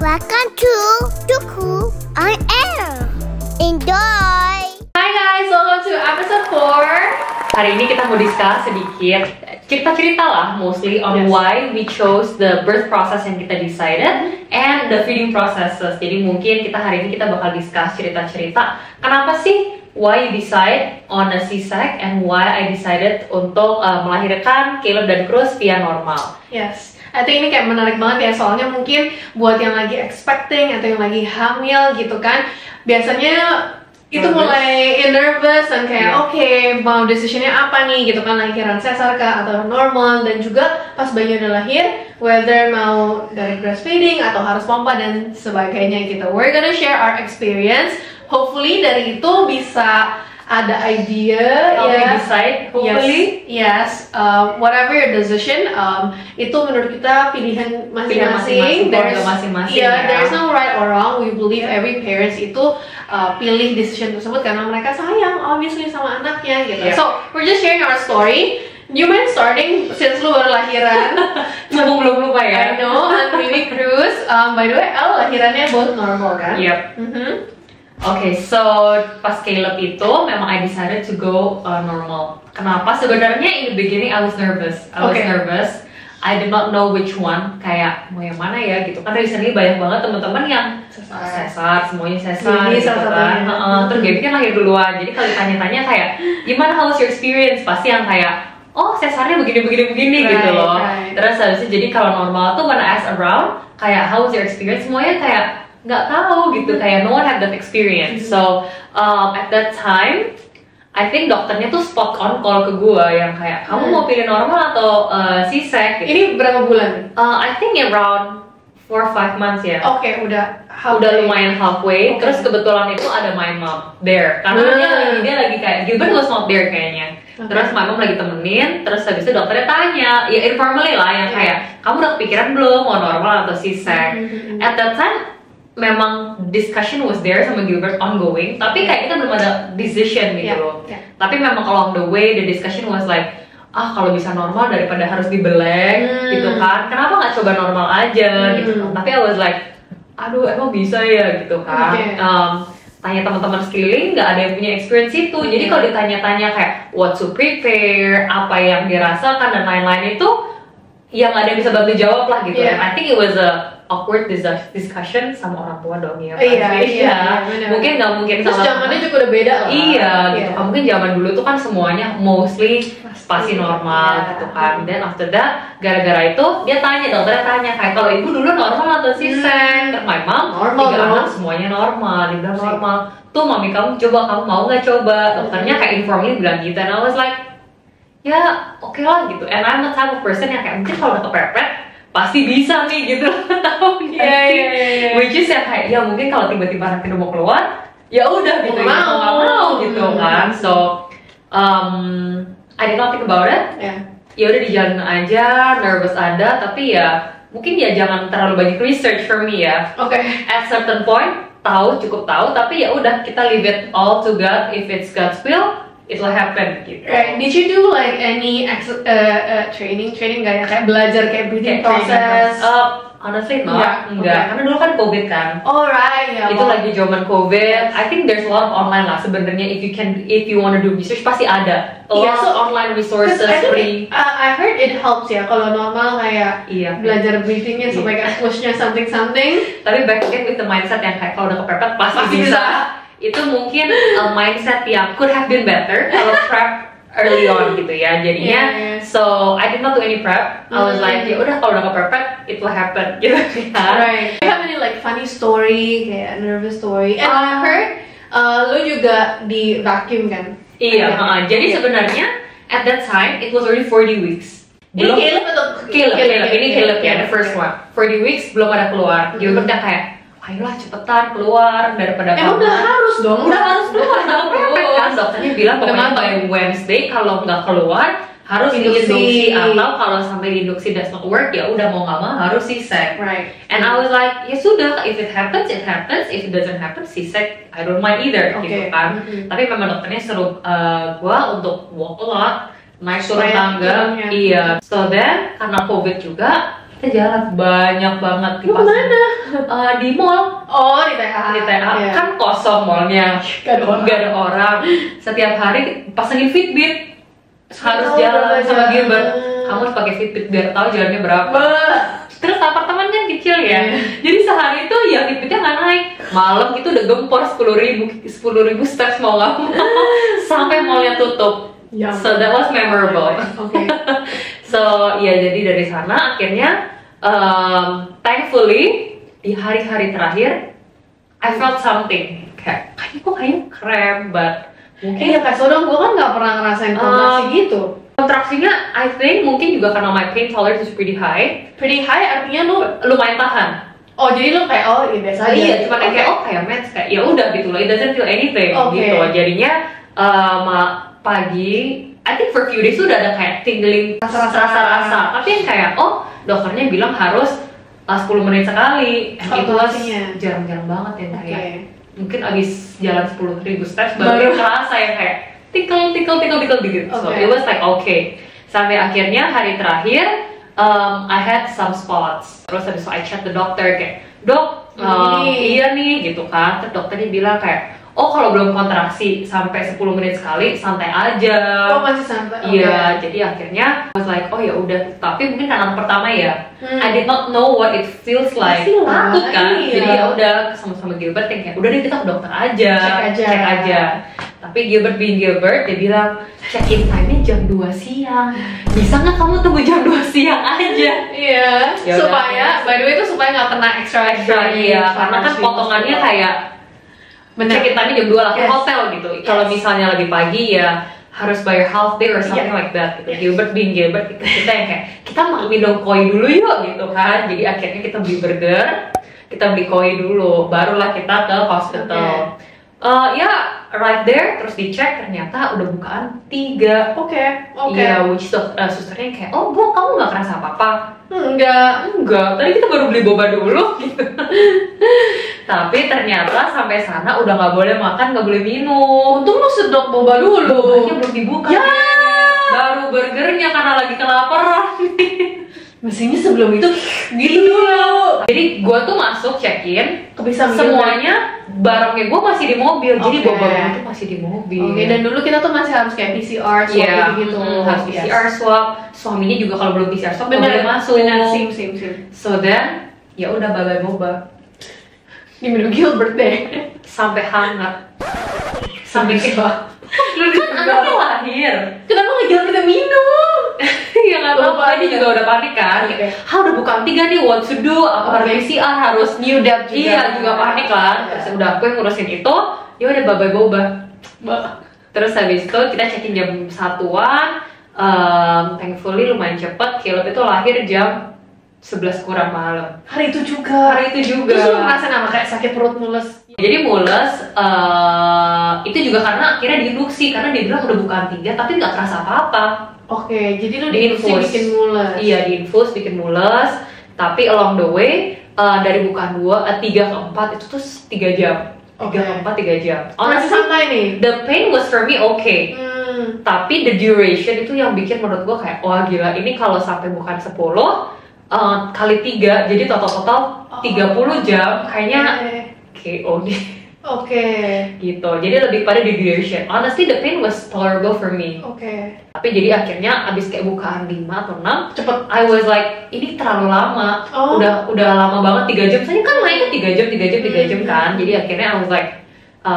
Welcome to Tuku on Air. Enjoy! Hi guys, welcome to episode 4. Hari ini kita mau discuss sedikit cerita-cerita lah, mostly on why we chose the birth process yang kita decided and the feeding processes. Jadi mungkin kita hari ini kita bakal discuss cerita-cerita kenapa sih why you decide on a C-sec and why I decided untuk melahirkan Caleb dan Cruz via normal. Yes, I think ini kayak menarik banget ya, soalnya mungkin buat yang lagi expecting atau yang lagi hamil gitu kan, biasanya itu mulai nervous dan kayak okay, mau decisionnya apa nih gitu kan, lahiran sesar kah atau normal, dan juga pas bayi udah lahir whether mau dari breastfeeding atau harus pompa dan sebagainya gitu. We're gonna share our experience. Hopefully dari itu bisa ada idea, Decide, hopefully. Yes, whatever your decision, itu menurut kita pilihan masing-masing. There's no right or wrong. We believe every parents itu pilih decision tersebut karena mereka sayang, obviously, sama anaknya gitu. So we're just sharing our story. You mind starting since lu baru lahiran? Belum lupa ya. I know, and Mimi Cruz. By the way, El lahirannya both normal kan? Yep. Okay, so pas Caleb itu memang I decided to go normal. Kenapa? Sebenarnya in the beginning I was nervous. I did not know which one. Kayak mau yang mana ya gitu. Kan recently banyak banget teman-teman yang sesar, semuanya sesar gitu kan. Terus Gaby kan lahir duluan. Jadi kalau ditanya-tanya kayak gimana, how was your experience? Pasti yang kayak oh sesarnya begini gitu loh. Terus habis itu jadi kalau normal tuh when I ask around kayak how was your experience, semuanya kayak nggak tahu gitu, kayak no one had that experience. So at that time I think dokternya tuh spot on call ke gue yang kayak kamu mau pilih normal atau C-sec gitu. Ini berapa bulan? I think around 4-5 months ya. Oke, udah lumayan halfway. Terus kebetulan itu ada my mom there karena dia lagi kayak Gilbert was not there kayaknya. Terus my mom lagi temenin, terus habis itu dokternya tanya, ya informally lah yang kayak kamu udah kepikiran belum mau normal atau C-sec. At that time memang discussion was there sama Gilbert ongoing, tapi kayak kita belum ada decision gitu loh. Tapi memang along the way the discussion was like, kalau bisa normal daripada harus dibelek gitu kan, kenapa nggak coba normal aja gitu kan. Tapi I was like, aduh emang bisa ya gitu kan. Tanya teman-teman sekeliling nggak ada yang punya experience itu. Jadi kalau ditanya-tanya kayak what to prepare, apa yang dirasakan dan lain-lain itu yang nggak ada yang bisa bantu jawab lah gitu. I think it was a awkward discussion sama orang tua dong ya. Mungkin nggak mungkin terus zamannya juga udah beda lah. Gitu. Mungkin zaman dulu tuh kan semuanya mostly pasti normal gitu kan. Dan after that gara-gara itu dia tanya, dokternya tanya kayak kalau ibu dulu normal atau C-sec. My mom tiga anak semuanya normal, dia bilang normal. Tuh mami kamu coba, kamu mau nggak coba? Dokternya kayak informally bilang gitu. And I was like ya oke lah gitu. And I'm the type of person yang kayak mungkin kalau udah kepepet pasti bisa nih gitu. Tahu which is ya kayak ya mungkin kalau tiba-tiba anaknya udah mau keluar ya udah gitu, nggak mau gitu kan. So I did not think about it. Ya udah dijalanin aja, nervous ada, tapi ya mungkin ya jangan terlalu banyak research for me ya. At certain point cukup tahu, tapi ya udah kita leave it all to God. If it's God's will, it will happen gitu. Did you do like any training gak ya, kayak belajar kayak breathing process? Honestly enggak. Karena dulu kan COVID kan. Itu lagi zaman COVID. I think there's a lot of online lah sebenarnya. If you want to do research pasti ada. So online resources free. I heard it helps ya kalau normal kayak belajar breathingnya supaya kayak pushnya something. Tapi back again with the mindset yang kayak kalau udah kepepet pasti bisa. Itu mungkin mindset yang could have been better kalau prep early on gitu ya jadinya. So I did not do any prep. I was like ya udah kalau udah kepepet it will happen gitu ya. Do you have any like funny story kayak nervous story? And I heard lu juga di vacuum kan? Jadi sebenarnya at that time it was already 40 weeks. Ini Caleb atau Caleb ya, the first one. 40 weeks belum ada keluar. Gilbert yang kayak ayolah cepetan keluar daripada kamu. Udah harus keluar kan dokternya bilang pokoknya by Wednesday kalau nggak keluar harus diinduksi, atau kalau sampai diinduksi does not work ya udah mau nggak mau harus C-sec. And I was like ya sudah, if it happens it happens, if it doesn't happen C-sec I don't mind either gitu kan. Tapi memang dokternya suruh gua untuk walk a lot, naik turun tangga. So then karena COVID juga kita jalan banyak banget di Lu kemana? Di mall. Oh, di TH. Di TH Iya. kan kosong mallnya, Gak ada orang. nggak ada orang. Setiap hari pasangin Fitbit, harus Oh, jalan sama jalan. Gilbert. Kamu harus pakai Fitbit biar tahu jalannya berapa. Terus apartemen kan kecil ya, jadi sehari itu ya Fitbitnya nggak naik. Malam itu udah gempor 10.000 steps mau nggak mau sampai mallnya tutup. Ya So that was memorable. Oke. So ya jadi dari sana akhirnya thankfully di hari-hari terakhir I felt something kayak kayaknya cramp, but mungkin Iya, Kak Sodong, gue kan nggak pernah ngerasain kontraksi gitu. kontraksinya I think mungkin juga karena my pain tolerance is pretty high. Pretty high artinya lu, Lumayan tahan. oh jadi lu kayak, oh iya biasa aja. Iya, cuma kayak kayak meds kayak ya udah gitu loh, it doesn't feel anything Oke. gitu. Jadinya pagi, I think for few days tuh udah ada kayak tingling rasa-rasa, tapi yang kayak dokternya bilang harus 10 menit sekali, and itu Kontraksinya. jarang-jarang banget yang Oke. kayak mungkin abis jalan 10.000 steps Baru. baru kerasa yang kayak tickle gitu. So Oke. it was like okay. Sampai akhirnya hari terakhir I had some spots. Terus habis itu I chat the doctor kayak, "Dok, iya nih," gitu kan. Terus dokternya bilang kayak, "Oh, kalau belum kontraksi sampai 10 menit sekali santai aja." Oh masih santai. Iya, jadi akhirnya I was like, oh ya udah. Tapi mungkin karena anak pertama ya, I did not know what it feels like. Pastilah, Takut kan? iya. Jadi ya udah sama Gilbert yang kayak, udah deh kita ke dokter aja, Cek aja. Tapi Gilbert being Gilbert, dia bilang check-in time-nya jam 2 siang. Bisa nggak kamu tunggu jam 2 siang aja? Iya. Ya udah. Supaya, by the way itu supaya nggak kena extra Iya, karena kan potongannya kayak check-in time-nya jam 2 lah, kayak Yes. hotel gitu. Kalau misalnya lebih pagi ya harus bayar half day or something like that gitu. Gilbert being Gilbert, kita yang kayak kita mau minum koi dulu yuk gitu kan. Jadi akhirnya kita beli burger, kita beli koi dulu, barulah kita ke hospital. Ya right there, terus dicek ternyata udah bukaan 3. Oke. Iya, which susternya kayak, oh bu kamu nggak kerasa apa-apa? Enggak. Enggak, tadi kita baru beli boba dulu gitu. Tapi ternyata sampai sana udah nggak boleh makan, nggak boleh minum. Untung lu sedot boba dulu. Bobanya belum dibuka. Ya. Baru burgernya karena lagi kelaparan. Mestinya sebelum itu gitu dulu. Jadi gue tuh masuk check-in, Kebisa semuanya barangnya gue masih di mobil. Jadi Oke. boba gue tuh masih di mobil. Oke, dan dulu kita tuh masih harus kayak PCR swab Iya, gitu. harus Yes. PCR swab. Suaminya juga kalau belum PCR swab nggak Bener, boleh masuk. bener, sim. So then, ya udah bye-bye boba. Diminum Gilbert deh. Sampai hangat. Sampai kayak Lu kan anaknya lahir. Kenapa nggak Gilbert minum? Ya nggak tahu, Lupa dia aja. juga udah panik kan. Oke. Kayak, udah bukan 3 nih, what to do? Apa harus Oke. PCR, harus New dad juga. Iya, juga panik kan. Iya. Terus udah aku yang ngurusin itu, ya udah bye-bye boba. Terus habis itu kita check-in jam 1-an. Thankfully lumayan cepet. Caleb itu lahir jam 11 kurang malam. Hari itu juga. Hari itu juga. Terus lu ngerasain apa kayak sakit perut mules? Jadi mules, itu juga karena akhirnya diinduksi. Karena dia bilang udah bukan 3, tapi nggak kerasa apa-apa. Oke, jadi lu Diinfus. diinfus bikin mules. Iya, diinfus bikin mules. Tapi along the way, dari bukaan 3 ke 4 itu tuh 3 jam. 3 Oke. ke 4, 3 jam. Masih Honestly, santai nih. the pain was for me okay. Tapi the duration itu yang bikin menurut gue kayak, wah gila, ini kalau sampai bukan 10, kali 3, jadi total 30 jam, kayaknya KO nih. Oke. Gitu, jadi lebih pada the duration. Honestly, the pain was tolerable for me. Oke. Tapi jadi akhirnya abis kayak bukaan 5 atau 6, Cepet. I was like, ini terlalu lama. Oh. Udah lama banget 3 jam. Saya kan naiknya 3 jam, 3 jam kan. Jadi akhirnya I was like,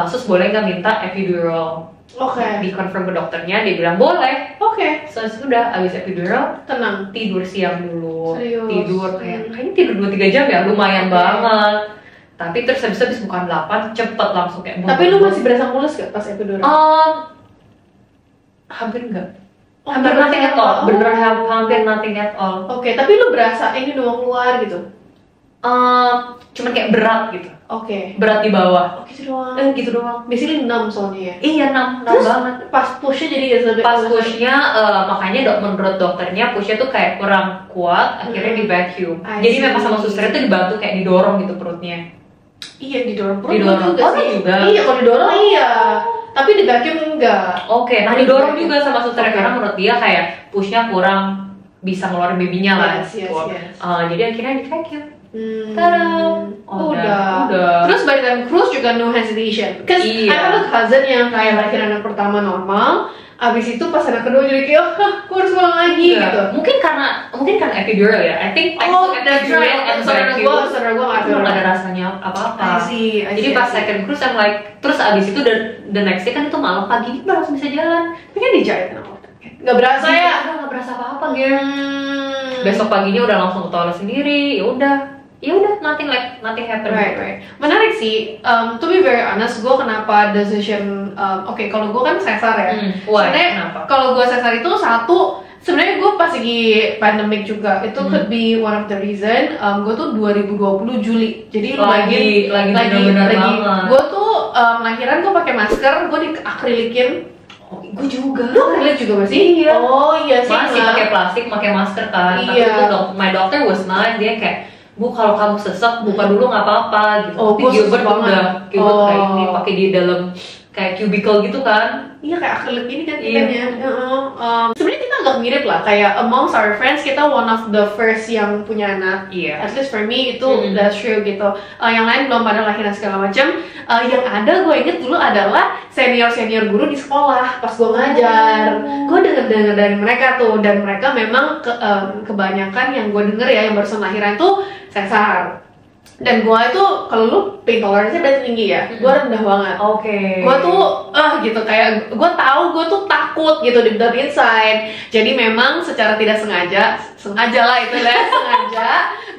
sus boleh nggak minta epidural? Oke. Di confirm ke dokternya, dia bilang boleh. Oke. So sudah abis epidural, Tenang. tidur siang dulu. Serius? Tidur kayaknya tidur 2-3 jam ya, lumayan Oke. banget. Tapi terus habis bukan 8, cepet langsung kayak Tapi lu masih berasa mules gak pas epidural? hampir enggak. Oh, Hampir berasa nothing at apa? all. Oh. Bener hampir nothing at all. Oke, tapi lu berasa ini doang keluar gitu? Cuman kayak berat gitu. Oke. Berat di bawah. Oke, itu doang. Gitu doang. Basically 6 soalnya ya? Iya, 6 Terus banget. pas pushnya jadi lebih Pas pushnya, makanya menurut dokternya pushnya tuh kayak kurang kuat, akhirnya di vacuum. I Jadi see. memang sama susternya tuh dibantu kayak didorong gitu perutnya. Iya, didorong perut Didorong. juga Oh, sih. juga? Iya, kalau didorong iya. Tapi di vacuum enggak. Oke, nah didorong juga sama susternya Oke. karena menurut dia kayak pushnya kurang bisa ngeluarin babynya lah. Yes. Jadi akhirnya di-vacuum. Tada. Udah. Terus by the time cruise juga no hesitation. Cause I have a cousin yang kayak lahir anak pertama normal, abis itu pas anak kedua jadi kayak aku harus pulang lagi gitu. Mungkin karena epidural ya. I think that's right. and Saudara gue nggak belum ada rasanya apa-apa. Jadi pas second cruise I'm like, terus abis itu the next day kan itu malam pagi itu langsung bisa jalan. Tapi kan dijahit kenapa? Nggak berasa ya? Nggak berasa apa-apa gitu. Besok paginya udah langsung ke toilet sendiri. Ya udah nothing happen. Right. Menarik sih. To be very honest, gue kenapa decision kalau gue kan sesar ya. Sebenarnya kalau gue sesar itu satu, sebenarnya gue pas lagi pandemic juga itu could be one of the reason. Gue tuh 2020 Juli, jadi lagi gue tuh lahiran gue pakai masker, gue diakrilikin. Gue juga. Akrilik juga masih? Iya. Oh iya sih. Masih pakai plastik, pakai masker kan. Tapi itu my doctor was nice, dia kayak, Bu kalau kamu sesek buka dulu nggak apa-apa gitu. Tapi Gilbert kayak ini pakai di dalam kayak cubicle gitu kan. Iya kayak akrilik ini kan kitanya. Sebenarnya kita agak mirip lah, kayak amongst our friends kita one of the first yang punya anak. At least for me itu that's true gitu. Yang lain belum pada lahiran segala macam. Yang ada gue inget dulu adalah senior guru di sekolah pas gue ngajar. Gue denger dari mereka tuh, dan mereka memang kebanyakan yang gue denger ya yang barusan lahiran tuh sesar. Dan gue itu kalau lu pain tolerance-nya berarti tinggi ya, gue rendah banget. Gue tuh gitu kayak gue tahu gue tuh takut gitu di deep inside. Jadi memang secara tidak sengaja lah itu lah sengaja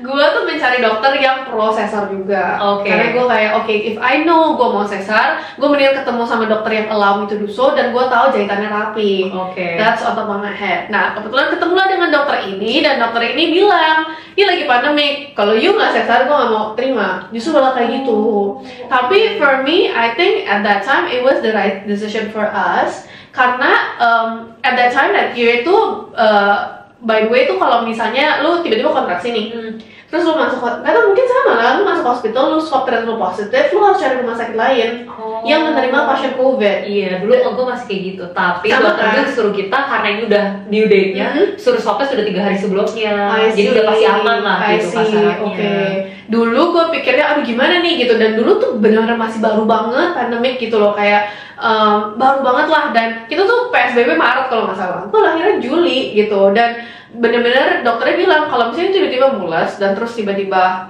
gue tuh mencari dokter yang pro sesar juga. Karena gue kayak if I know gue mau sesar, gue mendingan ketemu sama dokter yang allow me to do so, dan gue tahu jahitannya rapi. That's on top of my head. Nah kebetulan ketemulah dengan dokter ini, dan dokter ini bilang, ini lagi pandemik, kalau you nggak sesar gue nggak mau terima. Justru malah kayak gitu. Tapi for me, I think at that time it was the right decision for us, karena at that time that year itu by the way tuh kalau misalnya lu tiba-tiba kontraksi nih, terus lu masuk, nggak tahu mungkin sama lah, lu masuk hospital, lu swab ternyata lu positif, lu harus cari rumah sakit lain yang menerima pasien COVID. Iya, dulu gue masih kayak gitu. Tapi dokter gue disuruh kita karena ini udah due date-nya, suruh swabnya sudah 3 hari sebelumnya. Jadi udah pasti aman lah gitu kasarannya. Dulu gue pikirnya aduh gimana nih gitu, dan dulu tuh benar-benar masih baru banget pandemik gitu loh, kayak baru banget lah, dan kita tuh PSBB Maret kalau nggak salah, gue lahirnya Juli gitu, dan bener-bener dokternya bilang kalau misalnya tiba-tiba mules dan terus tiba-tiba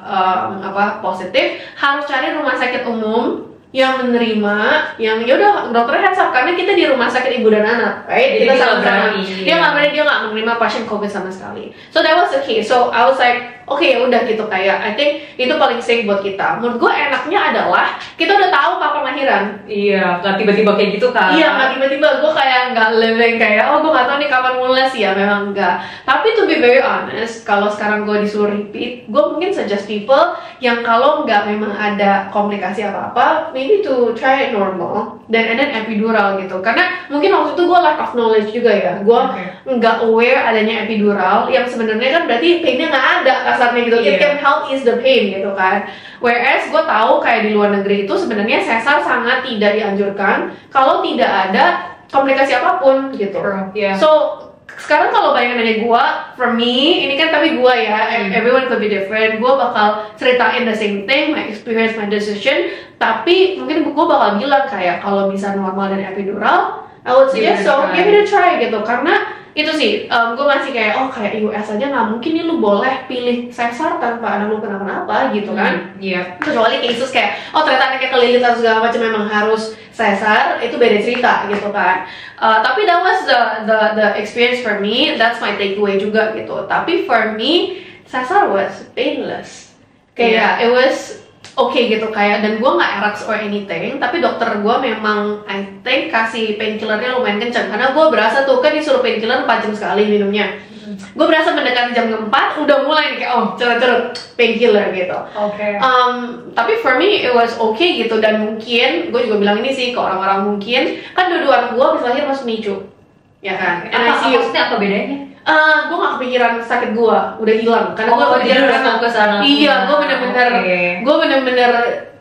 positif, harus cari rumah sakit umum yang menerima, yang yaudah dokternya heads up karena kita di rumah sakit ibu dan anak, right? Kita sama-sama. Dia nggak menerima pasien COVID sama sekali. So that was the case. So I was like, ya udah gitu, kayak I think itu paling safe buat kita. Menurut gue enaknya adalah kita udah tahu kapan lahiran. Iya, nggak tiba-tiba kayak gitu kan? Iya, nggak tiba-tiba. Gue kayak nggak living kayak gue nggak tahu nih kapan mulai ya, memang enggak. Tapi to be very honest, kalau sekarang gue disuruh repeat, gue mungkin suggest people yang kalau nggak memang ada komplikasi apa-apa, maybe to try it normal and then epidural gitu. Karena mungkin waktu itu gue lack of knowledge juga ya, gue nggak aware adanya epidural yang sebenarnya kan berarti painnya nggak ada kasarnya gitu. It can help ease the pain gitu kan. Whereas gue tahu kayak di luar negeri itu sebenarnya sesar sangat tidak dianjurkan kalau tidak ada komplikasi apapun gitu. So sekarang kalau bayangannya gue, for me, ini kan tapi gue ya, everyone could be different. Gue bakal ceritain the same thing, my experience, my decision. Tapi mungkin gue bakal bilang kayak kalau bisa normal dan epidural, I would suggest give it a try gitu. Karena itu sih, gue masih kayak kayak US aja nggak mungkin nih lu boleh pilih sesar tanpa anak lu kenapa-napa gitu kan. Kecuali kasus kayak ternyata anaknya kelilit atau segala macam memang harus sesar, itu beda cerita gitu kan. Tapi that was the experience for me, that's my takeaway juga gitu. Tapi for me, sesar was painless, kayak it was gitu kayak, dan gue nggak eraks or anything, tapi dokter gue memang I think kasih painkillernya lumayan kencang, karena gue berasa tuh kan disuruh painkiller 4 jam sekali minumnya. Gue berasa mendekati jam 4 udah mulai kayak cerut painkiller gitu. Tapi for me it was gitu, dan mungkin gue juga bilang ini sih ke orang-orang, mungkin kan dua-dua anak gue habis lahir masuk NICU ya kan. Maksudnya apa bedanya? Gue gak kepikiran sakit gue udah hilang karena gue jadi udah fokus anaknya. Iya, gue bener-bener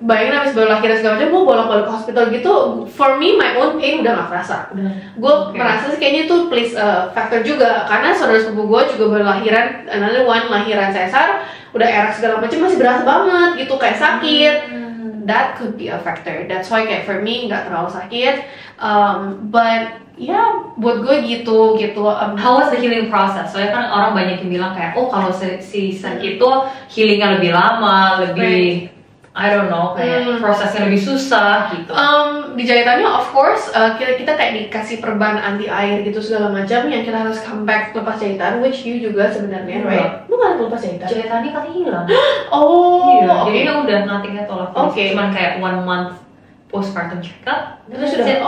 bayangin abis baru lahiran segala macam, gue bolak-balik ke hospital gitu. For me, my own pain udah gak kerasa. Gue merasa sih kayaknya itu please factor juga karena saudara sepupu gue juga baru lahiran, another one lahiran sesar, udah erak segala macam masih berasa banget gitu kayak sakit. That could be a factor. That's why kayak for me nggak terlalu sakit. But ya buat gue gitu. How was the healing process? Soalnya kan orang banyak yang bilang kayak, oh kalau si sakit itu healingnya lebih lama, lebih I don't know, kayak prosesnya lebih susah gitu. Di jahitannya of course kita kayak dikasih perban anti air gitu segala macam yang kita harus come back lepas jahitan, which you juga sebenarnya, right? Lu nggak lepas jahitan? Jahitannya kan hilang. Oh, iya. okay. Jadi kan udah nothing at all. Okay. Cuman kayak 1 month postpartum checkup. Terus sudah.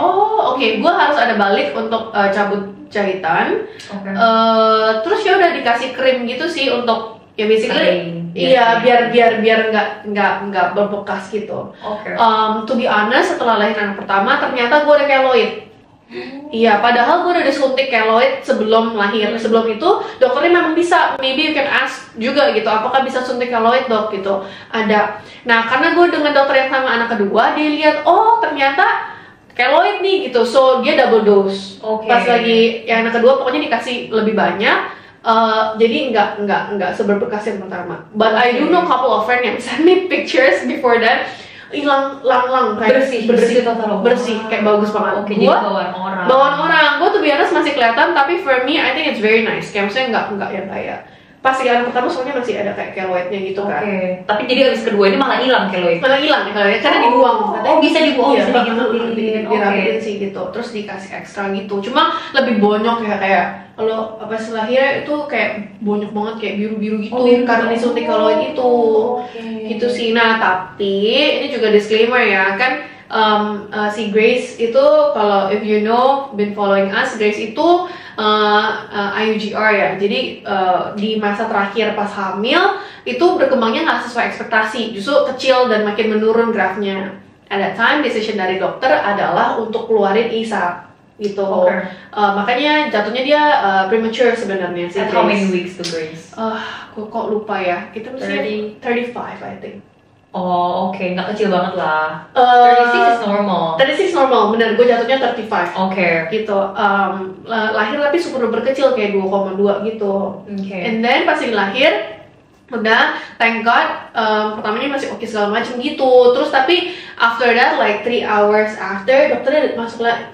Oke. Gue harus ada balik untuk cabut jahitan. Okay. Terus ya udah dikasih krim gitu sih untuk ya basically. Iya, biar nggak berbekas gitu. Okay. To be honest, setelah lahir anak pertama ternyata gue ada keloid. Iya, padahal gue udah disuntik keloid sebelum lahir. Sebelum itu dokternya memang bisa, maybe you can ask juga gitu, apakah bisa suntik keloid dok gitu. Ada. Nah, karena gue dengan dokter yang sama anak kedua, dia lihat oh ternyata keloid nih gitu, so dia double dose. Okay. Pas lagi yang anak kedua pokoknya dikasih lebih banyak. Jadi nggak seberbekas yang pertama. But I do know couple of friends yang send me pictures before that, hilang lang kayak bersih kayak bagus banget. Jadi bawaan orang. Gue tuh biasa masih kelihatan, tapi for me I think it's very nice. Kayak maksudnya nggak yang kayak pas anak pertama soalnya masih ada kayak keloidnya gitu kan. Tapi jadi abis kedua ini malah hilang keloid. Karena dibuang. Bisa dibuang, iya, bisa dirapiin sih gitu. Terus dikasih ekstra gitu. Cuma lebih bonyok ya kayak kalau apa selahir itu kayak bonyok banget kayak biru-biru gitu karena disuntik keloid itu. Gitu sih. Nah, tapi ini juga disclaimer ya kan. Si Grace itu kalau if you know been following us, Grace itu IUGR ya, jadi di masa terakhir pas hamil itu berkembangnya nggak sesuai ekspektasi, justru kecil dan makin menurun grafnya. At that time decision dari dokter adalah untuk keluarin ISA gitu. Makanya jatuhnya dia premature sebenarnya sih. How many weeks to Grace? Gue kok lupa ya, kita mesti 35 I think. Oh oke, nggak kecil banget lah. 36 is normal. 36 normal, bener. Gue jatuhnya 35. Oke. Gitu. Lahir tapi super kecil kayak 2,2 gitu. And then pas ini lahir, udah thank God pertamanya masih oke segala macam gitu. Terus tapi after that like 3 hours after dokternya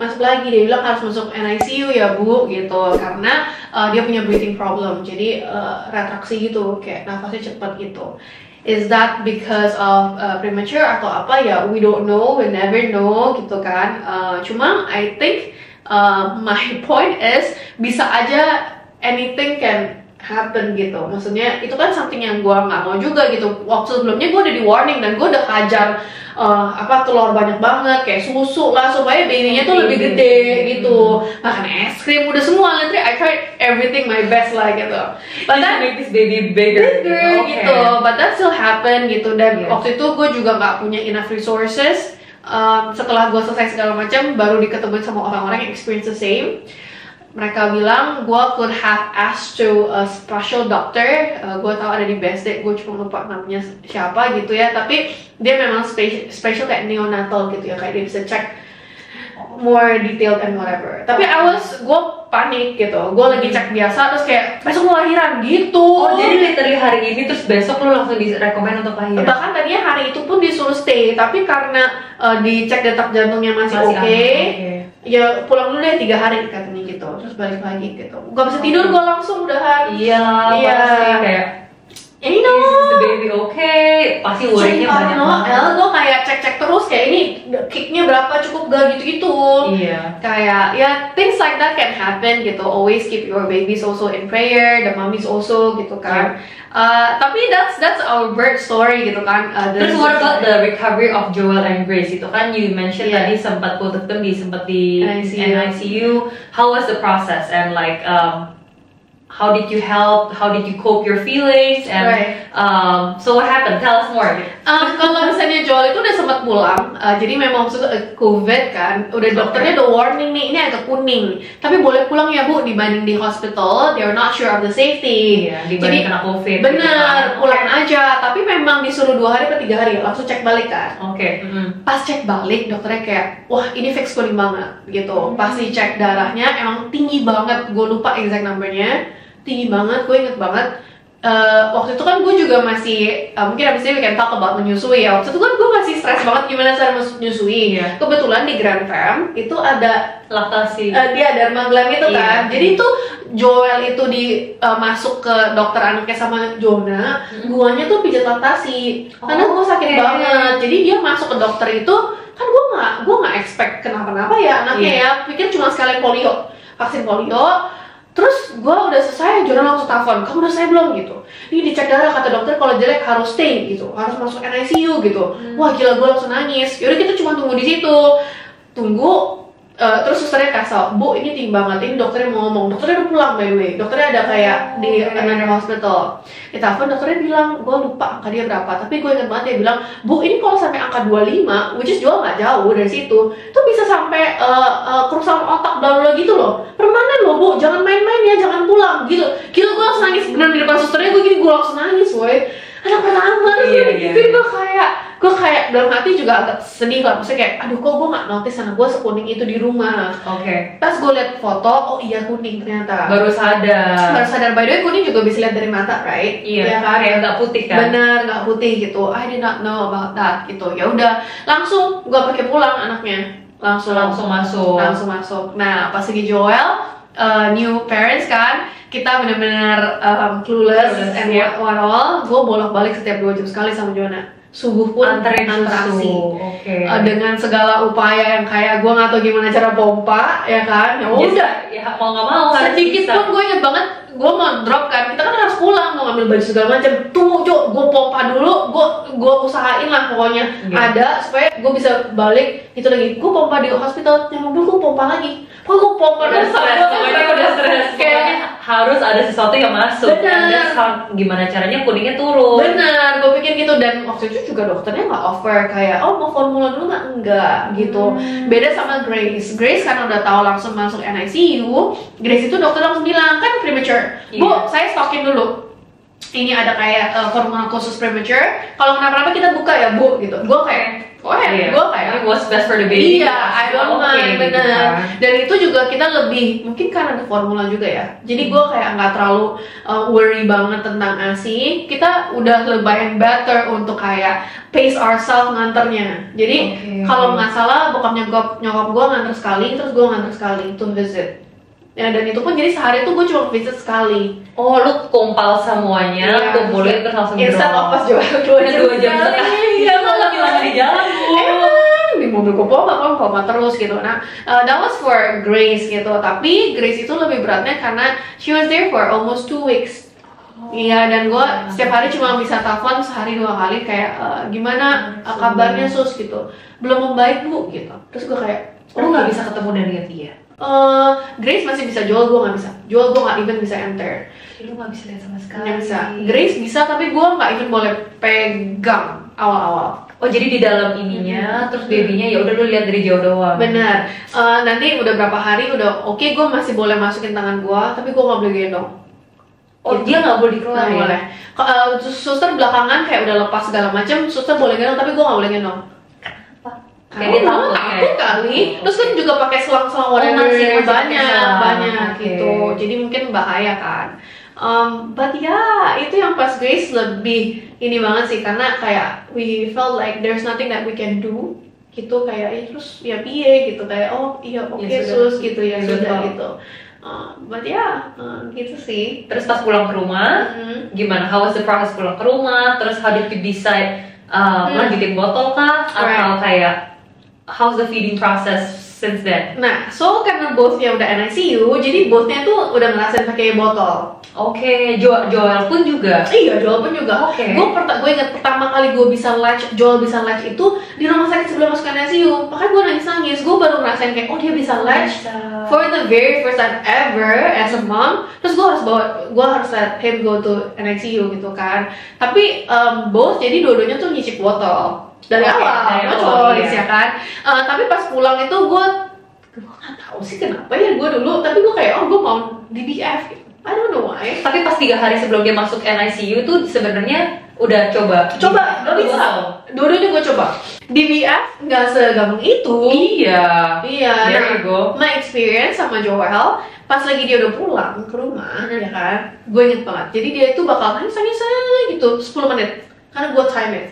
masuk lagi, dia bilang harus masuk NICU ya bu gitu karena dia punya breathing problem. Jadi retraksi gitu, kayak nafasnya cepat gitu. Is that because of premature atau apa ya? We don't know, we never know gitu kan. Cuma I think my point is bisa aja anything can happen gitu. Maksudnya itu kan something yang gue nggak mau juga gitu. Waktu sebelumnya gue udah di warning dan gue udah hajar telur banyak banget kayak susu lah supaya babynya tuh lebih gede gitu. Makan es krim udah semua, literally I tried everything my best lah gitu. But that make this baby bigger gitu. But that still happen gitu. Dan waktu itu gue juga nggak punya enough resources. Setelah gue selesai segala macam baru diketemuin sama orang-orang yang experience the same. Mereka bilang gue could have asked to a special doctor. Gue tahu ada di BSD, gue cuma lupa namanya siapa gitu ya. Tapi dia memang special kayak neonatal gitu ya, kayak dia bisa cek more detailed and whatever. Tapi gue panik gitu. Gue lagi cek biasa terus kayak besok mau lahiran gitu. Oh jadi literally hari ini terus besok lu langsung direkomend untuk lahiran? Bahkan tadinya hari itu pun disuruh stay, tapi karena dicek detak jantungnya masih oke. Ya pulang dulu deh 3 hari katanya gitu, terus balik lagi gitu. Gak bisa tidur gue langsung udahan. Iya kayak you know, is the baby okay? Pasti worry-nya banyak banget. Gue kayak cek terus kayak ini kicknya berapa, cukup gak gitu-gitu. Iya. Kayak ya things like that can happen gitu. Always keep your babies also in prayer, the mommies also gitu kan. Tapi that's our birth story gitu kan. Terus what about the recovery of Joel and Grace? Itu kan you mentioned tadi sempat both of them sempat di NICU. How was the process and like how did you help? How did you cope your feelings? And so what happened? Tell us more. Kalau misalnya Joel Joel itu udah sempat pulang, jadi memang waktu itu COVID kan, udah dokternya udah warning nih, ini agak kuning, tapi boleh pulang ya Bu, dibanding di hospital, they are not sure of the safety. Iya, dibanding kena COVID. Bener, pulang aja, tapi memang disuruh 2 hari atau 3 hari, langsung cek balik kan. Oke. Pas cek balik, dokternya kayak, wah ini fix kuning banget gitu. Pas dicek darahnya, emang tinggi banget, gue lupa exact numbernya, tinggi banget, gue inget banget. Waktu itu kan gue juga masih mungkin abis ini we can talk about menyusui ya. Waktu itu kan gue masih stres banget gimana cara menyusui. Kebetulan di Grand Fam itu ada laktasi. Dia ada Magelang itu kan. Jadi itu Joel itu masuk ke dokter anaknya sama Jonah, guanya tuh pijat laktasi. Karena gue sakit banget. Jadi dia masuk ke dokter itu kan gue nggak expect kenapa-napa ya anaknya ya. Pikir cuma sekali polio, vaksin polio. Terus gue udah selesai, Jonah langsung telepon, kamu udah selesai belum gitu? Ini dicek darah, kata dokter kalau jelek harus stay gitu, harus masuk NICU gitu. Wah gila, gue langsung nangis. Yaudah kita cuma tunggu di situ, tunggu. Terus susternya kasih, Bu ini tinggi banget, ini dokternya mau ngomong. Dokternya udah pulang by the way, dokternya ada kayak di another hospital. Di telepon dokternya bilang, gue lupa angka dia berapa, tapi gue ingat banget dia bilang, Bu ini kalau sampai angka 25, which is juga nggak jauh dari situ, tuh bisa sampai kerusakan otak bla gitu loh, permanen loh Bu, jangan main-main ya, jangan pulang gitu. Gila gue langsung nangis bener di depan susternya, gue langsung nangis, woy. Anak pertama gitu, gue kayak dalam hati juga agak sedih lah, maksudnya kayak aduh kok gue nggak notice anak gue sekuning itu di rumah. Pas gue liat foto, oh iya kuning ternyata. Baru sadar. By the way kuning juga bisa lihat dari mata, right? Iya kan? Kayak nggak putih kan? Bener, nggak putih gitu. I did not know about that gitu. Ya udah, langsung gue pakai pulang anaknya. Langsung masuk. Nah pas lagi Joel, new parents kan, kita benar-benar clueless and what all. Gue bolak-balik setiap 2 jam sekali sama Jonah. Subuh pun anterin antarasi. Dengan segala upaya yang kayak gue nggak tahu gimana cara pompa, ya kan? Ya udah. Ya mau nggak mau. Sedikit pun gue inget banget, gue mau drop kan. Kita kan harus pulang, mau ngambil baju segala macam. Tunggu Cok, gue pompa dulu. Gue usahain lah pokoknya ada supaya gue bisa balik. Itu lagi, gue pompa di hospital. Yang mobil gue pompa lagi. Gue pompa udah stres. Kayaknya harus ada sesuatu yang masuk. Bener. Gimana caranya kuningnya turun. Bener, gue pikir gitu. Dan waktu itu juga dokternya nggak offer kayak oh mau formula dulu nggak, enggak gitu. Beda sama Grace karena udah tahu langsung masuk NICU. Grace itu dokter langsung bilang kan premature. Bu, saya stokin dulu. Ini ada kayak formula khusus premature. Kalau kenapa-napa kita buka ya Bu gitu. Gue kayak gue kayak what's best for the baby. Iya, I don't mind, bener. Gitu. Dan itu juga kita lebih mungkin karena ada formula juga ya. Jadi gue kayak nggak terlalu worry banget tentang ASI. Kita udah lebih better untuk kayak pace ourselves nganternya. Jadi kalau nggak salah nyokap gue nganter sekali, terus gue nganter sekali to visit. Ya, dan itu pun jadi sehari tuh gue cuma visit sekali. Oh, lu kompal semuanya, kumpulin terus langsung drop. Instead of pas Joel 2 jam sekali. Iya, malah gimana di jalan, Bu. Emang, di mobil gue pompa terus gitu. Nah, that was for Grace gitu. Tapi Grace itu lebih beratnya karena she was there for almost 2 weeks. Iya, dan gue setiap hari cuma bisa telepon sehari 2 kali kayak gimana kabarnya sus gitu. Belum membaik Bu gitu. Terus gue kayak, lu nggak bisa ketemu dan lihat dia. Grace masih bisa jual, gue nggak bisa. Jual gue nggak even bisa enter. Lu nggak bisa lihat sama sekali. Nggak bisa. Grace bisa tapi gue nggak even boleh pegang awal-awal. Oh jadi di dalam ininya, terus babynya ya udah lu lihat dari jauh doang. Benar. Nanti udah berapa hari udah oke, gue masih boleh masukin tangan gue, tapi gue nggak boleh gendong. Oh gitu. Dia nggak boleh dikeluarin. Nggak boleh. Suster belakangan kayak udah lepas segala macam, suster boleh gendong tapi gue nggak boleh gendong. Kayak takut kali. Terus kan juga pakai selang-selang warna banyak gitu. Jadi mungkin bahaya kan. But ya itu yang pas Grace lebih ini banget sih karena kayak we felt like there's nothing that we can do gitu kayak terus ya piye gitu kayak oh iya oke sus gitu ya sudah gitu. But ya gitu sih. Terus pas pulang ke rumah gimana? How was the process pulang ke rumah? Terus how did you decide lanjutin botol kah? Atau kayak how's the feeding process since then? Nah, so karena both-nya udah NICU, jadi both-nya tuh udah ngerasain pakai botol. Joel pun juga? Iya, Joel pun juga. Gue ingat pertama kali Joel bisa latch itu di rumah sakit sebelum masuk NICU. Makanya gue nangis-nangis, gue baru ngerasain kayak, oh dia bisa latch for the very first time ever as a mom. Terus gue harus let him go to NICU gitu kan. Tapi both, jadi dua-duanya tuh nyicip botol. dari Oke, awal, dari no awal, choice iya. ya kan. Tapi pas pulang itu gue nggak tahu sih kenapa ya gue dulu, tapi gue kayak gue mau DBF gitu. I don't know why. Tapi pas 3 hari sebelum dia masuk NICU tuh sebenarnya udah coba. Gak bisa. Dua-duanya gue coba. DBF nggak segampang itu. Iya. Iya. There Nah, you go. my experience sama Joel pas lagi dia udah pulang ke rumah, ya kan, gue inget banget. Jadi dia itu bakal nangis gitu 10 menit, karena gue time it.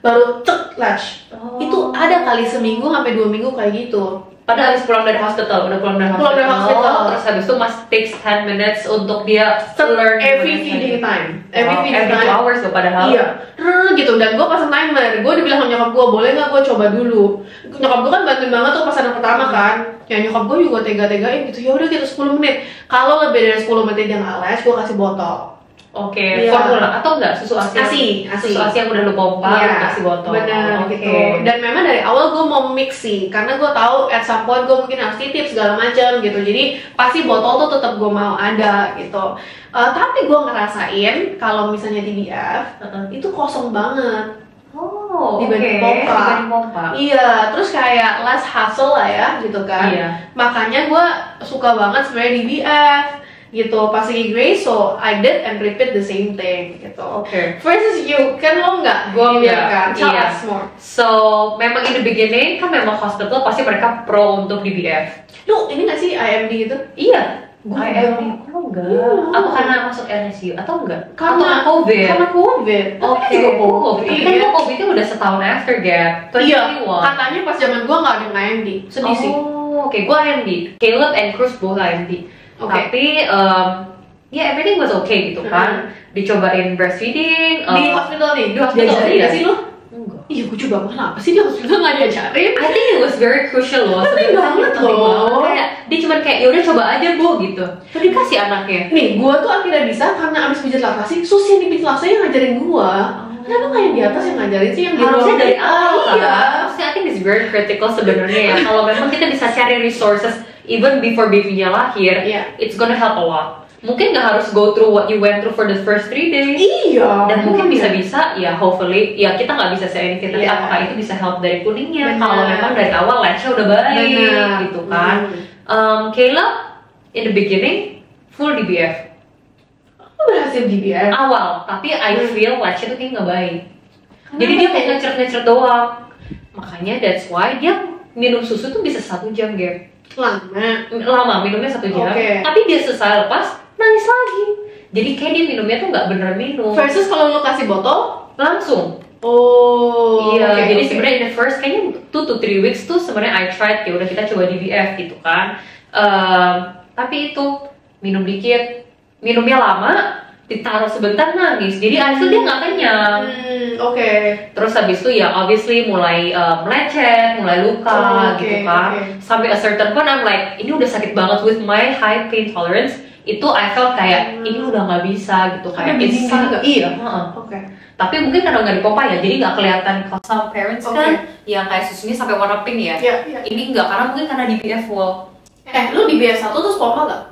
Baru cek latch. Oh. Itu ada kali seminggu sampai 2 minggu kayak gitu. Pada habis pulang dari hospital, Pulang dari hospital. terus habis itu must takes 10 minutes untuk dia learn Every gimana feeding caranya. time, every Wow, feeding every 2 time. hours loh padahal. Iya, gitu. Dan gue pasang timer. Gue dibilang sama nyokap gue, boleh nggak gue coba dulu. Nyokap gue kan bantuin banget tuh pas anak pertama kan. Ya nyokap gue juga tega-tegain gitu. Ya udah gitu 10 menit. Kalau lebih dari 10 menit dia nggak les, gue kasih botol. Oke, Iya. formula atau enggak susu asi? Asi. Susu asi yang udah lu pompa, lu kasih botol. Bener Oke. gitu. Dan memang dari awal gue mau mix sih, karena gue tahu at some point gue mungkin harus titip segala macam gitu. Jadi pasti botol tuh tetap gue mau ada gitu. Tapi gue ngerasain kalau misalnya DBF itu kosong banget. Oh, Dibanding oke. pompa. Dibanding pompa. Iya, terus kayak less hassle lah ya gitu kan. Iya. Makanya gue suka banget sebenarnya DBF gitu pas lagi Grace, so I did and repeat the same thing gitu. Oke. Versus you, kan lo nggak Gua DBF nggak, kan? Tell iya. us more. So, memang in the beginning kan memang hospital pasti mereka pro untuk DBF. Lu ini nggak sih IMD itu? Iya. Gua IMD. Oh enggak. Iya. Apa karena masuk NICU atau enggak? Karena atau COVID. Karena COVID. Oke. Juga COVID. Iya. Kan gua COVID-nya udah setahun after gap. 2021. Iya. Katanya pas zaman gua nggak ada yang IMD. Sedih sih. Oh, oke. Gua IMD. Caleb and Cruz both IMD. Oke. Tapi ya everything was okay gitu kan. Dicobain breastfeeding. Di hospital nih. di hospital, Diajarin iya. nggak sih lu? Enggak. Iya, gua coba kenapa sih di hospital nggak diajarin? I think it was very crucial loh. Penting sebenarnya banget penting loh. banget. Kayak dia cuman kayak ya udah coba aja bu gitu. Terus dikasih anaknya. Nih, gua tuh akhirnya bisa karena abis pijat laktasi, susi yang di pijat laktasi yang ngajarin gua. Kenapa nggak yang di atas yang ngajarin sih, yang di Harusnya bawah? dari awal kan. Iya. Maksudnya I think it's very critical sebenarnya ya. Kalau memang kita bisa cari resources even before baby-nya lahir, Iya. it's gonna help a lot. Mungkin nggak harus go through what you went through for the first 3 days. Iya. Dan mungkin bisa-bisa ya hopefully ya kita nggak bisa say anything, tapi Iya. apakah itu bisa help dari kuningnya Benar. kalau memang dari awal latch-nya udah baik Benar. gitu kan. Caleb in the beginning full DBF Aku berhasil DBF. awal, tapi I feel latch-nya tuh kayak nggak baik. Jadi dia kayak ngeceret-ngeceret doang. Makanya that's why dia minum susu tuh bisa 1 jam gap. Lama minumnya 1 jam. Oke. Tapi dia selesai lepas nangis lagi. Jadi kayak dia minumnya tuh nggak bener minum. Versus kalau lu kasih botol, Langsung. oh. Iya, oke, jadi oke. sebenarnya in the first kayaknya 2 to 3 weeks tuh sebenarnya I tried ya udah kita coba DBF gitu kan. Tapi itu minum dikit, minumnya lama, ditaruh sebentar nangis. Jadi I feel dia nggak kenyang. Oke. Terus habis itu ya obviously mulai melecet, mulai luka Oh, oke, gitu kan. oke. Sampai a certain point I'm like ini udah sakit banget with my high pain tolerance. Itu I felt kayak ini udah nggak bisa gitu Karena kayak bleeding it's juga? iya. Oke. Tapi mungkin karena nggak dipompa ya, jadi nggak kelihatan. Kalau sama parents Oke. kan yang kayak susunya sampai warna pink ya. Iya, iya. Ini nggak karena mungkin karena DBF full. Lu DBF 1 terus pompa nggak?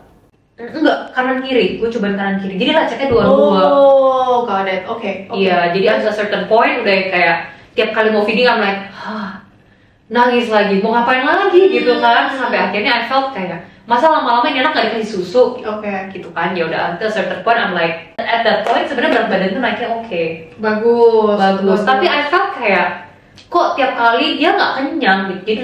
Enggak, kanan kiri. Gue cobain kanan kiri. Jadi latchnya dua-dua. Oh, got it. Oke. Iya, jadi at a certain point udah kayak tiap kali mau feeding I'm like, nangis lagi, mau ngapain lagi gitu kan. Sampai akhirnya I felt kayak, masa lama-lama ini anak gak dikasih susu Oke. gitu kan. Ya udah at a certain point I'm like, at that point sebenarnya berat badan tuh naiknya oke. Bagus. Tapi I felt kayak kok tiap kali dia nggak kenyang gitu. Jadi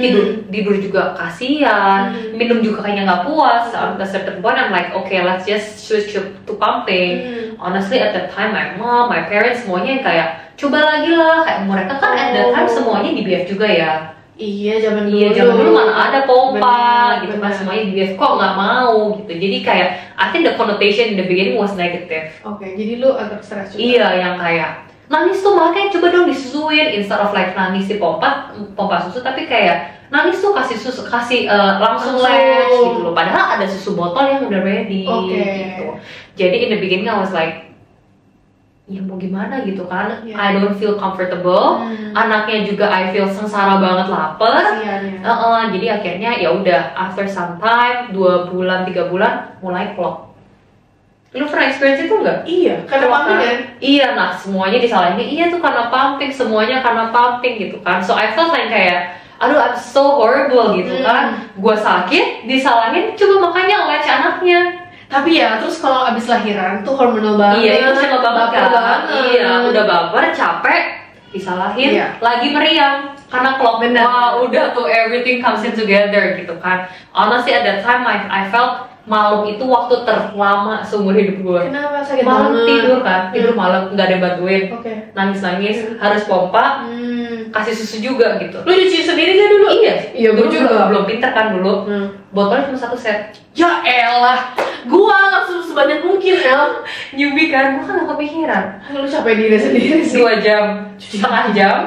tidur juga kasihan, minum juga kayaknya nggak puas. At a certain point I'm like, okay, let's just switch to pumping. Honestly at that time my mom, my parents semuanya yang kayak coba lagi lah. Kayak mereka kan at that time semuanya di BF juga ya. Iya, zaman dulu. Iya, zaman dulu mana ada pompa Benar, gitu kan, benar. semuanya di BF kok nggak mau gitu. Jadi kayak I think the connotation in the beginning was negative. Oke, jadi lu agak stres juga. Iya, yang kayak nangis tuh makanya coba dong disusuin instead of like nangis di pompa susu, tapi kayak nangis tuh kasih susu, langsung latch gitu loh. Padahal ada susu botol yang udah ready gitu. Jadi in the beginning I was like, ya mau gimana gitu kan, Iya. I don't feel comfortable. Anaknya juga I feel sengsara banget lapar. Kasihan ya. Jadi akhirnya ya udah after some time 2 bulan 3 bulan mulai plok. Lu pernah experience itu nggak? Iya, karena pumping kan? Iya, nah semuanya disalahin. Iya tuh karena pumping, semuanya karena pumping gitu kan. So I felt like kayak, aduh I'm so horrible gitu kan. Gua sakit, disalahin, coba makanya latch anaknya. Tapi ya, terus kalau abis lahiran tuh hormonal banget. Iya, emosional banget baper kan. banget. Iya, udah baper, capek, disalahin, Iya. lagi meriang karena clock. Benar. Wah, udah tuh everything comes in together gitu kan. Honestly at that time I felt malam itu waktu terlama seumur hidup gue. Kenapa sakit Malam banget? tidur kan, tidur malam nggak ada yang bantuin, Oke. nangis harus pompa, kasih susu juga gitu. Lu cuci sendiri gak dulu? Iya, Iya, gue dulu juga. belum pinter kan dulu. Hmm. Botolnya cuma 1 set. Ya elah, gua langsung sebanyak mungkin El. Newbie kan, gue kan gak kepikiran. Lu capek diri sendiri sih. 2 jam, setengah jam,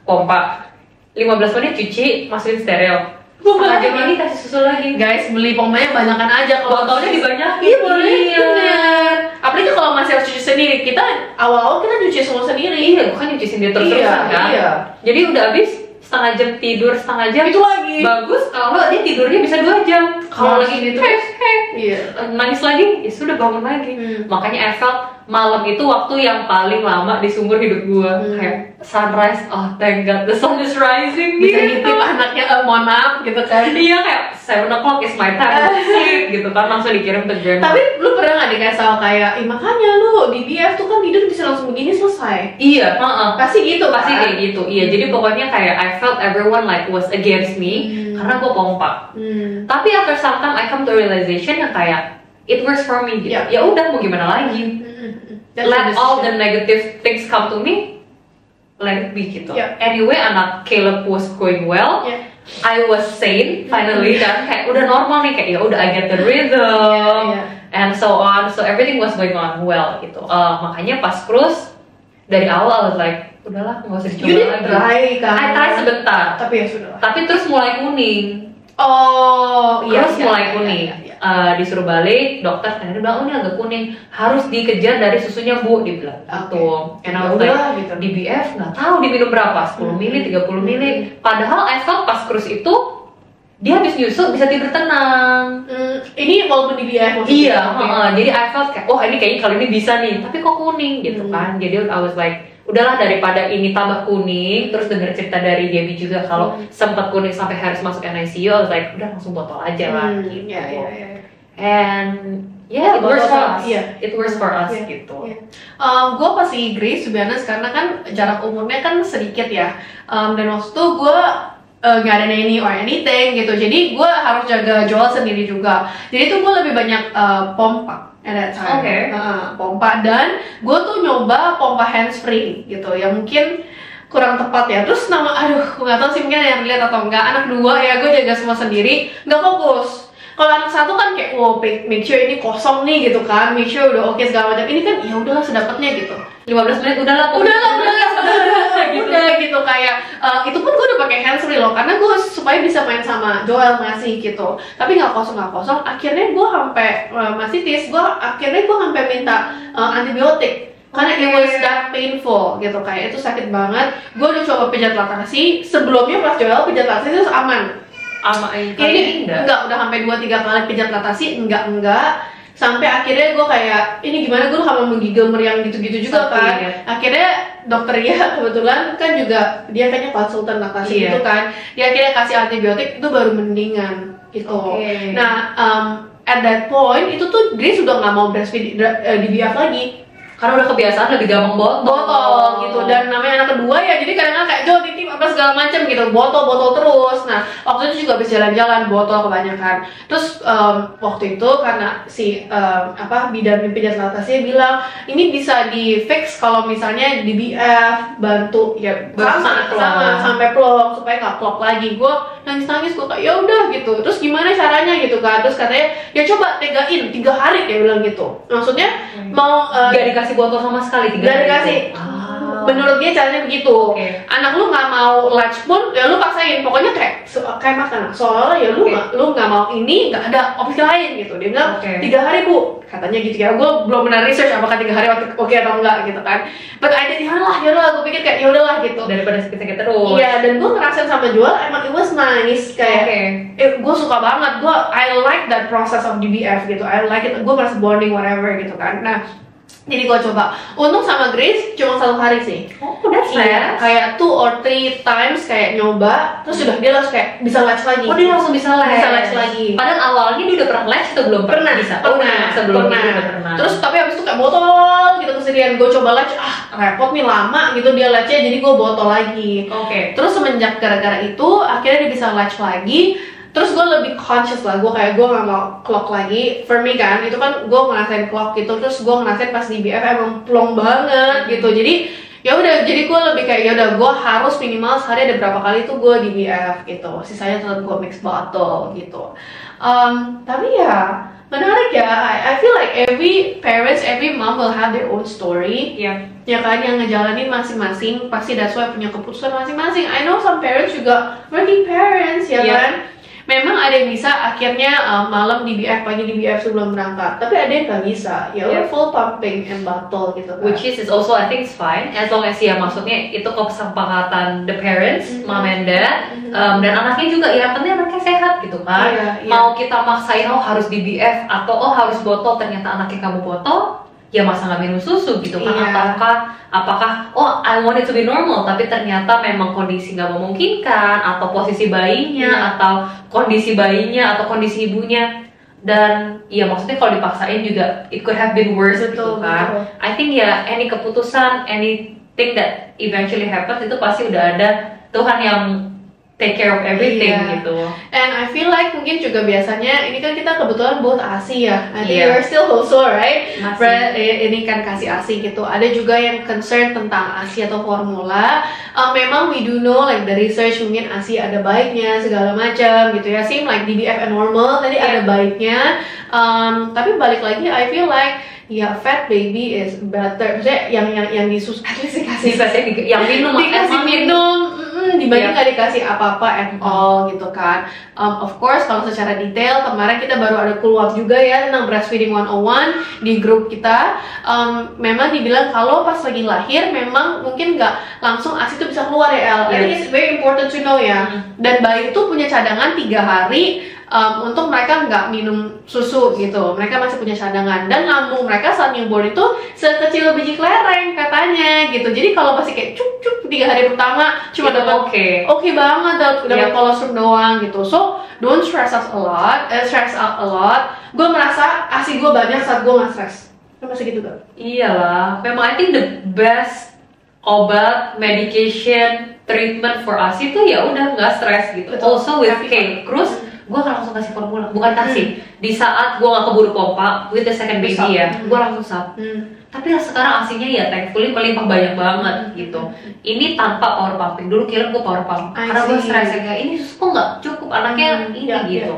pompa 15 menit cuci, masukin steril. Setengah jam lagi kasih susu lagi. Guys, beli pompanya banyakan aja kalau Botolnya dibanyakin. Iya boleh, Iya. bener. Apalagi kalau masih harus cuci sendiri, kita awal-awal kita cuci semua sendiri. Iya, gue kan nyuci sendiri terus-terusan kan. Iya. Jadi udah habis setengah jam tidur, setengah jam Itu lagi. bagus kalau dia tidurnya bisa 2 jam. Kalau lagi gitu. Iya. nangis lagi, ya sudah bangun lagi. Makanya I felt malam itu waktu yang paling lama di seumur hidup gue. Kayak sunrise, oh thank god the sun is rising. Bisa gitu. nitip anaknya, mohon maaf gitu kan. Iya kayak 7 o'clock is my time to sleep gitu kan, langsung dikirim ke grandma. Tapi lu pernah gak dikasih tau kayak, makanya lu di BF tuh kan tidur bisa langsung begini selesai. Iya, Pasti gitu pasti kan? kayak gitu. Iya, jadi pokoknya kayak I felt everyone like was against me karena gue pompa. Tapi after some time I come to realization yang kayak it works for me gitu. Yeah. Ya udah mau gimana lagi? That's Let the all the decision. negative things come to me, let it be gitu. Yeah. Anyway, anak Caleb was going well. Yeah. I was sane finally kan, kayak udah normal nih, kayak ya udah I get the rhythm Yeah. and so on, so everything was going on well gitu. Makanya pas cruise dari awal I was like, udahlah nggak usah You dicoba did lagi. try kan? I try sebentar, Tapi ya sudah. tapi terus mulai kuning. Oh, iya. Terus mulai kuning. Disuruh balik, dokter ternyata bilang, oh ini agak kuning, harus dikejar dari susunya bu, dibilang gitu. And I was Udah, like, gitu. di BF nggak tahu diminum berapa, 10 mili, 30 mili. Padahal I felt pas cruise itu dia habis nyusu bisa tidur tenang. Ini walaupun di BF maksudnya. Iya, Oke. jadi I felt kayak, wah ini kayaknya kalau ini bisa nih, tapi kok kuning gitu kan. Jadi I was like, udahlah daripada ini tambah kuning, terus denger cerita dari Gaby juga kalau sempat kuning sampai harus masuk NICU, I was like, udah langsung botol aja lah gitu. Iya. And yeah, it works for us. Iya. It works for us Iya, gitu. iya. Gue pasti Grace sebenarnya karena kan jarak umurnya kan sedikit ya. Dan waktu itu gue nggak ada nanny or anything gitu. Jadi gue harus jaga Joel sendiri juga. Jadi tuh gue lebih banyak pompa at that time. Oke. Pompa dan gue tuh nyoba pompa handspring gitu. Ya mungkin kurang tepat ya. Terus aduh nggak tahu sih mungkin ada yang lihat atau enggak. Anak 2 ya gue jaga semua sendiri, nggak fokus. Kalau anak 1 kan kayak, make sure ini kosong nih gitu kan, make sure udah oke segala macam. Ini kan ya udahlah sedapatnya gitu. 15 menit udahlah Udah gitu kayak itu pun gue udah pakai handsfree loh karena gue supaya bisa main sama Joel masih gitu. Tapi nggak kosong. Akhirnya gue sampai masih tes, akhirnya gue sampai minta antibiotik. Karena it was that painful gitu, kayak itu sakit banget. Gue udah coba pijat laktasi. Sebelumnya pas Joel pijat laktasi itu aman. Ini enggak, udah sampai 2-3 kali pijat laktasi enggak sampai akhirnya gue kayak ini gimana, gue sama menggigil meriang gitu-gitu juga kan. Akhirnya dokter ya kebetulan kan juga dia kayaknya konsultan laktasi gitu kan, dia akhirnya kasih antibiotik, itu baru mendingan gitu. Nah at that point itu tuh Grace sudah nggak mau breastfeed di BF lagi karena udah kebiasaan lebih gampang botol gitu. Dan namanya anak kedua ya, jadi kadang-kadang kayak Jo titip apa segala macam gitu, botol terus. Nah waktu itu juga habis jalan-jalan botol kebanyakan. Terus waktu itu karena si bidan pijat laktasi bilang ini bisa di fix kalau misalnya di BF bantu ya sama sampai plok supaya nggak plok lagi. Gue nangis gue kayak ya udah gitu. Terus gimana caranya gitu kan? Terus katanya ya coba tegain 3 hari, dia bilang gitu. Maksudnya mau gak dikasih botol sama sekali, 3 gak hari dikasih. itu. Menurut dia caranya begitu. Oke. Anak lu nggak mau latch pun, ya lu paksain. Pokoknya kayak makan. Soalnya ya lu nggak mau ini, nggak ada opsi lain gitu. Dia bilang 3 hari bu, katanya gitu ya. Gue belum pernah research apakah 3 hari oke atau enggak gitu kan. But I did lah, yaudah. Gue pikir kayak yaudahlah gitu. Daripada sakit-sakit terus. Iya, dan gue ngerasain sama jual emang it was nice kayak. Gue suka banget. I like that process of DBF gitu. I like it. Gue merasa bonding whatever gitu kan. Nah, jadi gue coba. Untung sama Grace cuma 1 hari sih. Oh, that's Iya, kayak 2 or 3 times kayak nyoba, terus udah dia langsung kayak bisa latch lagi. Oh, dia langsung bisa latch. Bisa latch lagi. Padahal awalnya dia udah pernah latch atau belum Pernah. bisa? Sebelumnya dia udah pernah. Terus tapi abis itu kayak botol gitu kesedihan. Gue coba latch, repot nih lama gitu dia latchnya, jadi gue botol lagi. Oke. Terus semenjak gara-gara itu akhirnya dia bisa latch lagi. Terus gue lebih conscious lah, gue gak mau clock lagi. For me kan, itu kan gue ngerasain clock gitu. Terus gue ngerasain pas di BF emang plong banget gitu. Jadi ya udah, jadi gue lebih kayak ya udah gue harus minimal sehari ada berapa kali itu gue di BF gitu. Sisanya tetap gue mix bottle gitu. Tapi ya menarik ya. I feel like every parents, every mom will have their own story. Iya. Ya kan, yang ngejalanin masing-masing. Pasti that's why punya keputusan masing-masing. I know some parents juga working parents ya kan. Memang ada yang bisa akhirnya malam di BF, pagi di BF sebelum berangkat. Tapi ada yang nggak bisa, ya udah full pumping and bottle gitu kan. Which is also I think it's fine as long as ya maksudnya itu kesepakatan the parents, mom and dad, dan anaknya juga ya penting anaknya sehat gitu kan. Mau kita maksain harus di BF atau harus botol, ternyata anaknya kamu botol, ya masa nggak minum susu gitu kan? Apakah I want it to be normal tapi ternyata memang kondisi nggak memungkinkan, atau posisi bayinya atau kondisi bayinya atau kondisi ibunya, dan ya maksudnya kalau dipaksain juga it could have been worse gitu kan. I think ya any keputusan, anything that eventually happens itu pasti udah ada Tuhan yang take care of everything gitu. And I feel like mungkin juga biasanya ini kan kita kebetulan both ASI ya. I think you're still also right. Ini kan kasih ASI gitu. Ada juga yang concern tentang ASI atau formula. Memang we do know like the research mungkin ASI ada baiknya segala macam gitu ya. Same like DBF and normal tadi ada baiknya. Tapi balik lagi I feel like ya fat baby is better. Maksudnya yang disus at least dikasih yang minum dibanding nggak dikasih apa-apa at all gitu kan. Of course kalau secara detail kemarin kita baru ada keluar juga ya tentang breastfeeding 101 di grup kita. Memang dibilang kalau pas lagi lahir memang mungkin nggak langsung ASI itu bisa keluar ya El. I think it's very important to know ya. Dan bayi itu punya cadangan 3 hari untuk mereka nggak minum susu gitu. Mereka masih punya cadangan, dan lambung mereka saat newborn itu sekecil biji kelereng katanya gitu. Jadi kalau masih kayak cuk 3 hari pertama cuma dapat oke banget, dapat kolostrum doang gitu. So don't stress out a lot. Gue merasa ASI gue banyak saat gue nggak stress. Masih gitu kan? Iyalah. Memang I think the best obat, medication, treatment for ASI itu ya udah nggak stress gitu. Also with K, terus gue langsung kasih formula, bukan kasih. Di saat gue gak keburu pompa with the second baby ya, gue langsung sub. Tapi sekarang ASInya ya thankfully melimpah banyak banget gitu. Ini tanpa power pumping. Dulu kira gue power pump karena gue stres ya, kayak ini susu kok nggak cukup anaknya ini gitu.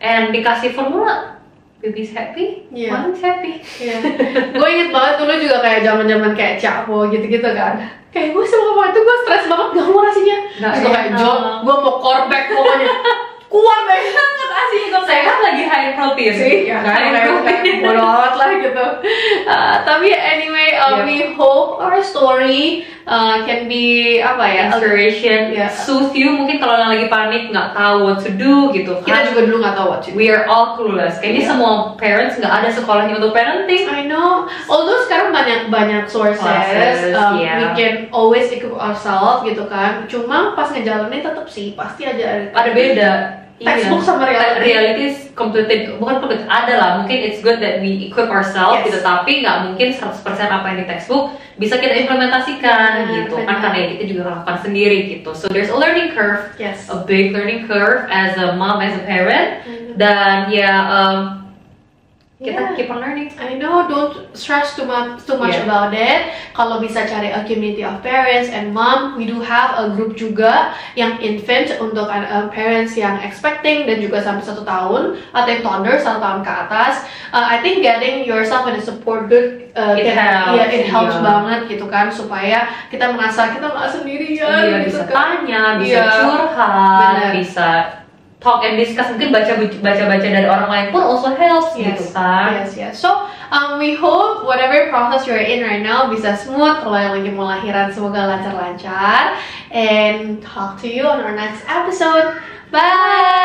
And dikasih formula, baby's happy, mom's happy. Gue inget banget dulu juga kayak zaman kayak capo gitu-gitu kan. Kayak gue sama mama itu gue stres banget, gak mau ASInya. Terus gue kayak gue mau korbek pokoknya. Kuat banget ASI itu. Saya kan lagi high protein sih, ya kan, bodo amat lah gitu. Tapi anyway, we hope our story can be apa ya, inspiration, soothe you. Mungkin kalau yang lagi panik nggak tahu what to do gitu. Kita juga dulu nggak tahu what to do. We are all clueless. Kayaknya semua parents nggak ada sekolahnya untuk parenting. I know. Although sekarang banyak sources, we can always equip ourselves gitu kan. Cuma pas ngejalanin tetap sih pasti aja ada beda. Textbook sama reality is completely, bukan completely, ada lah. Mungkin it's good that we equip ourselves gitu, tapi nggak mungkin 100% apa yang di textbook bisa kita implementasikan gitu kan, karena kita juga lakukan sendiri gitu. So there's a learning curve, a big learning curve as a mom, as a parent. Dan ya kita keep on learning. I know, don't stress too much Yeah. about it. Kalau bisa cari a community of parents and mom, we do have a group juga yang infant untuk parents yang expecting dan juga sampai 1 tahun atau yang toddler 1 tahun ke atas. I think getting yourself in a support group it helps banget gitu kan, supaya kita merasa kita nggak sendirian. Bisa gitu kan. tanya, bisa curhat, bisa talk and discuss, mungkin baca dari orang lain pun also helps gitu kan. Yes. So we hope whatever process you're in right now bisa smooth. Kalau yang lagi mau lahiran semoga lancar-lancar. And talk to you on our next episode. Bye.